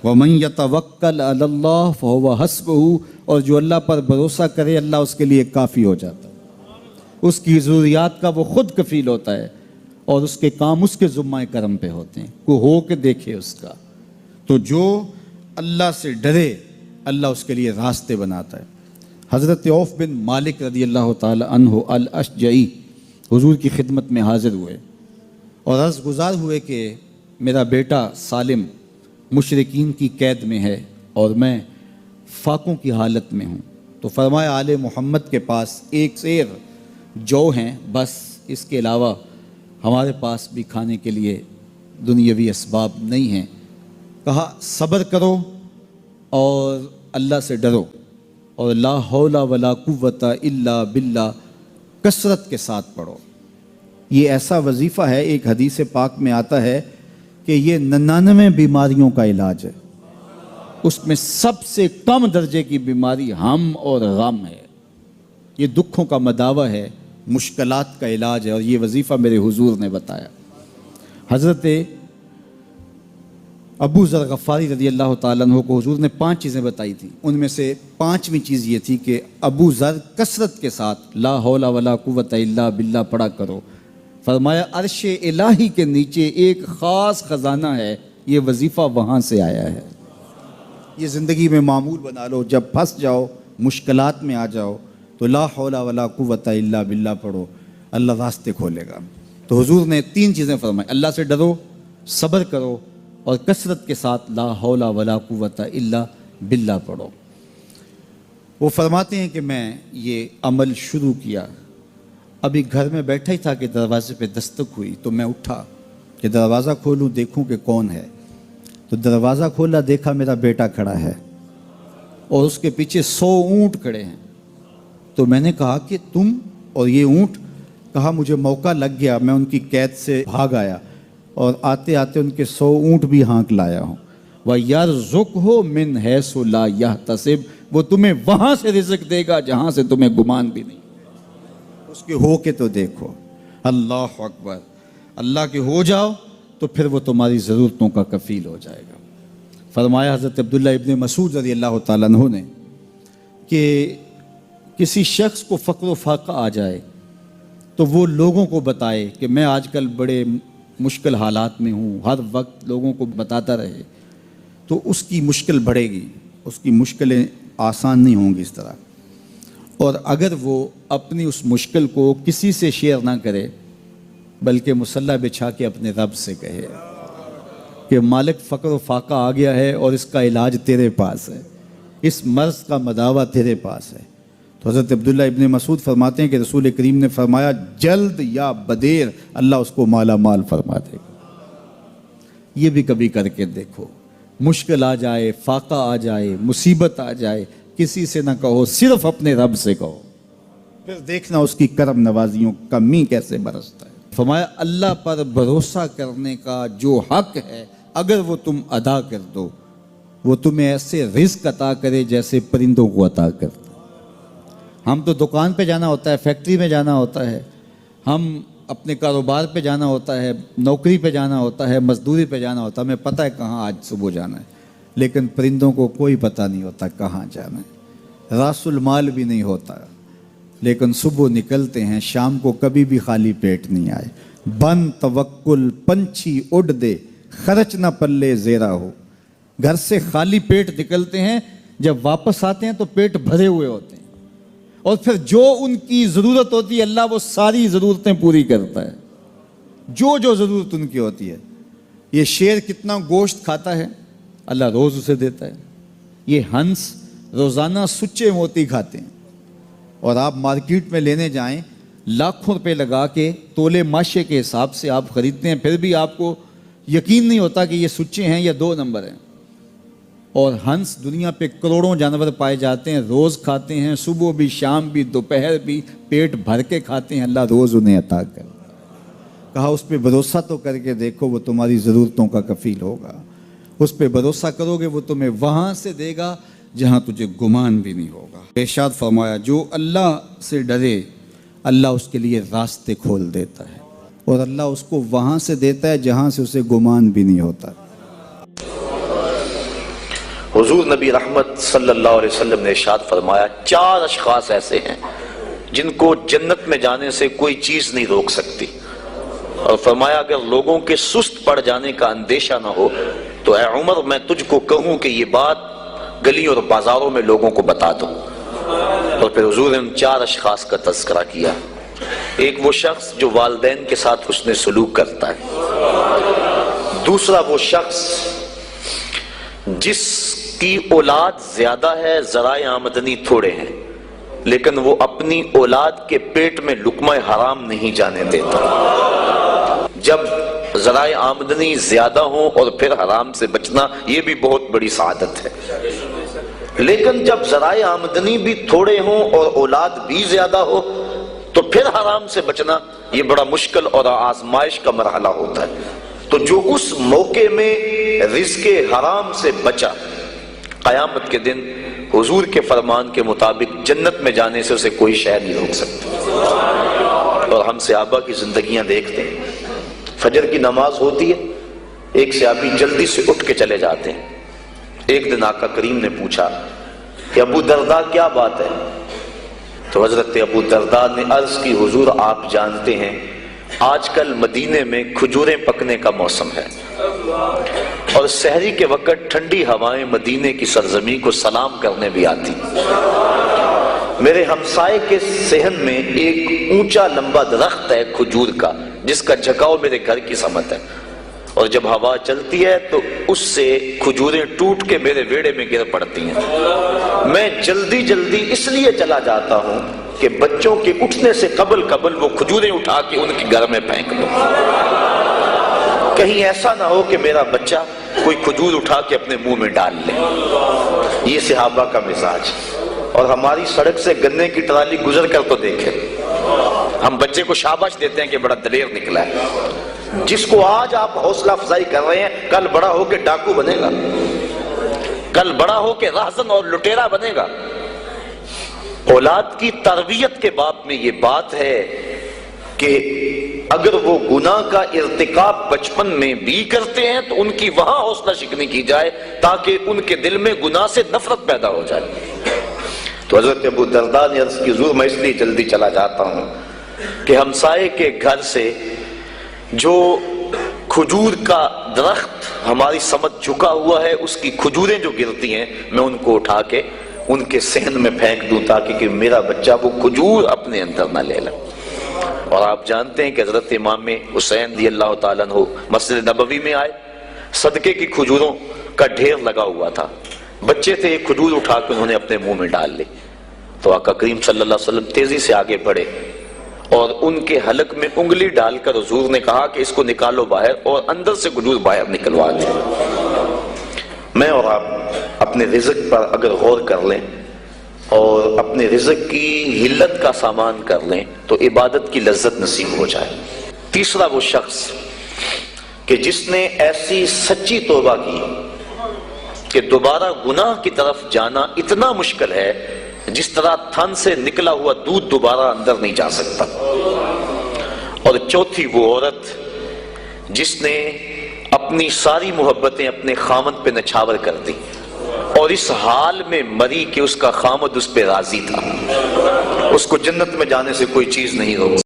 وَمَن يَتَوَكَّلْ عَلَى اللَّهِ فَهُوَ حَسْبُهُ، اور جو اللہ پر بھروسہ کرے اللہ اس کے لیے کافی ہو جاتا ہے، اس کی ضروریات کا وہ خود کفیل ہوتا ہے، اور اس کے کام اس کے ذمہ کرم پہ ہوتے ہیں، کو ہو کے دیکھے اس کا۔ تو جو اللہ سے ڈرے اللہ اس کے لیے راستے بناتا ہے۔ حضرت عوف بن مالک رضی اللہ تعالی عنہ الاشجعی حضور کی خدمت میں حاضر ہوئے اور عرض گزار ہوئے کہ میرا بیٹا سالم مشرکین کی قید میں ہے اور میں فاقوں کی حالت میں ہوں، تو فرمایا آل محمد کے پاس ایک سیر جو ہیں، بس اس کے علاوہ ہمارے پاس بھی کھانے کے لیے دنیاوی اسباب نہیں ہیں۔ کہا صبر کرو اور اللہ سے ڈرو، اور لا حول ولا قوت الا باللہ کثرت کے ساتھ پڑھو۔ یہ ایسا وظیفہ ہے، ایک حدیث پاک میں آتا ہے کہ یہ 99 بیماریوں کا علاج ہے، اس میں سب سے کم درجے کی بیماری ہم اور غم ہے۔ یہ دکھوں کا مداوع ہے، مشکلات کا علاج ہے، اور یہ وظیفہ میرے حضور نے بتایا۔ حضرت ابو ذر غفاری رضی اللہ تعالیٰ عنہ کو حضور نے 5 چیزیں بتائی تھیں، ان میں سے 5ویں چیز یہ تھی کہ ابو ذر کثرت کے ساتھ لا حول ولا قوت الا باللہ پڑھا کرو۔ فرمایا عرش الہی کے نیچے ایک خاص خزانہ ہے، یہ وظیفہ وہاں سے آیا ہے۔ یہ زندگی میں معمول بنا لو، جب پھنس جاؤ مشکلات میں آ جاؤ تو لا حول ولا قوت الا باللہ پڑھو، اللہ راستے کھولے گا۔ تو حضور نے 3 چیزیں فرمائی، اللہ سے ڈرو، صبر کرو، اور کثرت کے ساتھ لا حول ولا قوت الا باللہ پڑھو۔ وہ فرماتے ہیں کہ میں یہ عمل شروع کیا، ابھی گھر میں بیٹھا ہی تھا کہ دروازے پہ دستک ہوئی، تو میں اٹھا کہ دروازہ کھولوں دیکھوں کہ کون ہے، تو دروازہ کھولا، دیکھا میرا بیٹا کھڑا ہے اور اس کے پیچھے 100 اونٹ کھڑے ہیں۔ تو میں نے کہا کہ تم اور یہ اونٹ؟ کہا مجھے موقع لگ گیا، میں ان کی قید سے بھاگ آیا اور آتے آتے ان کے 100 اونٹ بھی ہانک لایا ہوں۔ وَيَرْزُقْهُ مِنْ حَيْثُ لَا يَحْتَسِبُ، وہ تمہیں وہاں سے رزق دے گا جہاں سے تمہیں گمان بھی نہیں۔ اس کے ہو کے تو دیکھو، اللہ اکبر، اللہ کے ہو جاؤ تو پھر وہ تمہاری ضرورتوں کا کفیل ہو جائے گا۔ فرمایا حضرت عبداللہ ابن مسعود رضی اللہ تعالیٰ عنہ نے کہ کسی شخص کو فقر و فاقہ آ جائے تو وہ لوگوں کو بتائے کہ میں آج کل بڑے مشکل حالات میں ہوں، ہر وقت لوگوں کو بتاتا رہے تو اس کی مشکل بڑھے گی، اس کی مشکلیں آسان نہیں ہوں گی اس طرح۔ اور اگر وہ اپنی اس مشکل کو کسی سے شیئر نہ کرے بلکہ مصلی بچھا کے اپنے رب سے کہے کہ مالک فقر و فاقہ آ گیا ہے اور اس کا علاج تیرے پاس ہے، اس مرض کا مداوع تیرے پاس ہے۔ تو حضرت عبداللہ ابن مسعود فرماتے ہیں کہ رسول کریم نے فرمایا جلد یا بدیر اللہ اس کو مالا مال فرما دے گا۔ یہ بھی کبھی کر کے دیکھو، مشکل آ جائے، فاقہ آ جائے، مصیبت آ جائے، کسی سے نہ کہو، صرف اپنے رب سے کہو، پھر دیکھنا اس کی کرم نوازیوں کا می کیسے برستا ہے۔ فرمایا اللہ پر بھروسہ کرنے کا جو حق ہے اگر وہ تم ادا کر دو، وہ تمہیں ایسے رزق عطا کرے جیسے پرندوں کو عطا کرتا۔ ہم تو دکان پہ جانا ہوتا ہے، فیکٹری میں جانا ہوتا ہے، ہم اپنے کاروبار پہ جانا ہوتا ہے، نوکری پہ جانا ہوتا ہے، مزدوری پہ جانا ہوتا ہے، ہمیں پتہ ہے کہاں آج صبح جانا ہے، لیکن پرندوں کو کوئی پتہ نہیں ہوتا کہاں جانا ہے، راس المال بھی نہیں ہوتا، لیکن صبح نکلتے ہیں، شام کو کبھی بھی خالی پیٹ نہیں آئے۔ بن توکل پنچھی اڑ دے، خرچ نہ پلے زیرا ہو۔ گھر سے خالی پیٹ نکلتے ہیں، جب واپس آتے ہیں تو پیٹ بھرے ہوئے ہوتے ہیں، اور پھر جو ان کی ضرورت ہوتی ہے اللہ وہ ساری ضرورتیں پوری کرتا ہے، جو ضرورت ان کی ہوتی ہے۔ یہ شیر کتنا گوشت کھاتا ہے اللہ روز اسے دیتا ہے، یہ ہنس روزانہ سچے موتی کھاتے ہیں، اور آپ مارکیٹ میں لینے جائیں لاکھوں روپے لگا کے تولے ماشے کے حساب سے آپ خریدتے ہیں، پھر بھی آپ کو یقین نہیں ہوتا کہ یہ سچے ہیں یا 2 نمبر ہیں۔ اور ہنس دنیا پہ کروڑوں جانور پائے جاتے ہیں، روز کھاتے ہیں، صبح بھی، شام بھی، دوپہر بھی، پیٹ بھر کے کھاتے ہیں، اللہ روز انہیں عطا کرتا ہے۔ کہا اس پہ بھروسہ تو کر کے دیکھو، وہ تمہاری ضرورتوں کا کفیل ہوگا، اس پہ بھروسہ کرو گے وہ تمہیں وہاں سے دے گا جہاں تجھے گمان بھی نہیں ہوگا۔ ارشاد فرمایا جو اللہ سے ڈرے اللہ اس کے لیے راستے کھول دیتا ہے، اور اللہ اس کو وہاں سے دیتا ہے جہاں سے اسے گمان بھی نہیں ہوتا۔ حضور نبی رحمت صلی اللہ علیہ وسلم نے ارشاد فرمایا 4 اشخاص ایسے ہیں جن کو جنت میں جانے سے کوئی چیز نہیں روک سکتی، اور فرمایا اگر لوگوں کے سست پڑ جانے کا اندیشہ نہ ہو تو اے عمر میں تجھ کو کہوں کہ یہ بات گلیوں اور بازاروں میں لوگوں کو بتا دو۔ اور پھر حضور نے ان 4 اشخاص کا تذکرہ کیا۔ ایک وہ شخص جو والدین کے ساتھ حسن سلوک کرتا ہے، دوسرا وہ شخص جس کی اولاد زیادہ ہے ذرائع آمدنی تھوڑے ہیں لیکن وہ اپنی اولاد کے پیٹ میں لقمہ حرام نہیں جانے دیتا۔ جب ذرائع آمدنی زیادہ ہوں اور پھر حرام سے بچنا یہ بھی بہت بڑی سعادت ہے، لیکن جب ذرائع آمدنی بھی تھوڑے ہوں اور اولاد بھی زیادہ ہو تو پھر حرام سے بچنا یہ بڑا مشکل اور آزمائش کا مرحلہ ہوتا ہے۔ تو جو اس موقع میں رزق حرام سے بچا، قیامت کے دن حضور کے فرمان کے مطابق جنت میں جانے سے اسے کوئی شے نہیں روک سکتا۔ اور ہم صحابہ کی زندگیاں دیکھتے ہیں، فجر کی نماز ہوتی ہے، ایک صحابی جلدی سے اٹھ کے چلے جاتے ہیں۔ ایک دن آقا کریم نے پوچھا کہ ابو درداء کیا بات ہے؟ تو حضرت ابو درداء نے عرض کی حضور آپ جانتے ہیں آج کل مدینے میں کھجوریں پکنے کا موسم ہے اور سحری کے وقت ٹھنڈی ہوائیں مدینے کی سرزمین کو سلام کرنے بھی آتی۔ میرے ہمسائے کے صحن میں ایک اونچا لمبا درخت ہے کھجور کا جس کا جھکاؤ میرے گھر کی سمت ہے، اور جب ہوا چلتی ہے تو اس سے کھجوریں ٹوٹ کے میرے ویڑے میں گر پڑتی ہیں۔ میں جلدی جلدی اس لیے چلا جاتا ہوں کہ بچوں کے اٹھنے سے قبل وہ کھجوریں اٹھا کے ان کے گھر میں پھینک دوں، کہیں ایسا نہ ہو کہ میرا بچہ کوئی کھجور اٹھا کے اپنے منہ میں ڈال لے۔ یہ صحابہ کا مزاج۔ اور ہماری سڑک سے گنے کی ٹرالی گزر کر تو دیکھیں، ہم بچے کو شاباش دیتے ہیں کہ بڑا دلیر نکلا ہے۔ جس کو آج آپ حوصلہ افزائی کر رہے ہیں کل بڑا ہو کے ڈاکو بنے گا، کل بڑا ہو کے راہزن اور لٹیرا بنے گا۔ اولاد کی تربیت کے باب میں یہ بات ہے کہ اگر وہ گناہ کا ارتکاب بچپن میں بھی کرتے ہیں تو ان کی وہاں حوصلہ شکنی کی جائے تاکہ ان کے دل میں گناہ سے نفرت پیدا ہو جائے۔ تو حضرت ابو درداء نے عرض کی حضور میں اس لیے جلدی چلا جاتا ہوں کہ ہمسائے کے گھر سے جو کھجور کا درخت ہماری سمت جھکا ہوا ہے اس کی کھجوریں جو گرتی ہیں میں ان کو اٹھا کے ان کے صحن میں پھینک دوں تاکہ کہ میرا بچہ وہ کھجور اپنے اندر نہ لے لے۔ اور آپ جانتے ہیں کہ حضرت امام حسین رضی اللہ تعالیٰ عنہ مسجد نبوی میں آئے، صدقے کی کھجوروں کا ڈھیر لگا ہوا تھا، بچے تھے، ایک کھجور اٹھا کے انہوں نے اپنے منہ میں ڈال لی۔ تو آقا کریم صلی اللہ علیہ وسلم تیزی سے آگے بڑھے اور ان کے حلق میں انگلی ڈال کر حضور نے کہا کہ اس کو نکالو باہر اور اندر سے کھجور باہر نکلوا دیں۔ میں اور آپ اپنے رزق پر اگر غور کر لیں اور اپنے رزق کی حلت کا سامان کر لیں تو عبادت کی لذت نصیب ہو جائے۔ تیسرا وہ شخص کہ جس نے ایسی سچی توبہ کی کہ دوبارہ گناہ کی طرف جانا اتنا مشکل ہے جس طرح تھن سے نکلا ہوا دودھ دوبارہ اندر نہیں جا سکتا۔ اور چوتھی وہ عورت جس نے اپنی ساری محبتیں اپنے خامد پہ نچھاور کر دی اور اس حال میں مری کہ اس کا خامد اس پہ راضی تھا، اس کو جنت میں جانے سے کوئی چیز نہیں روک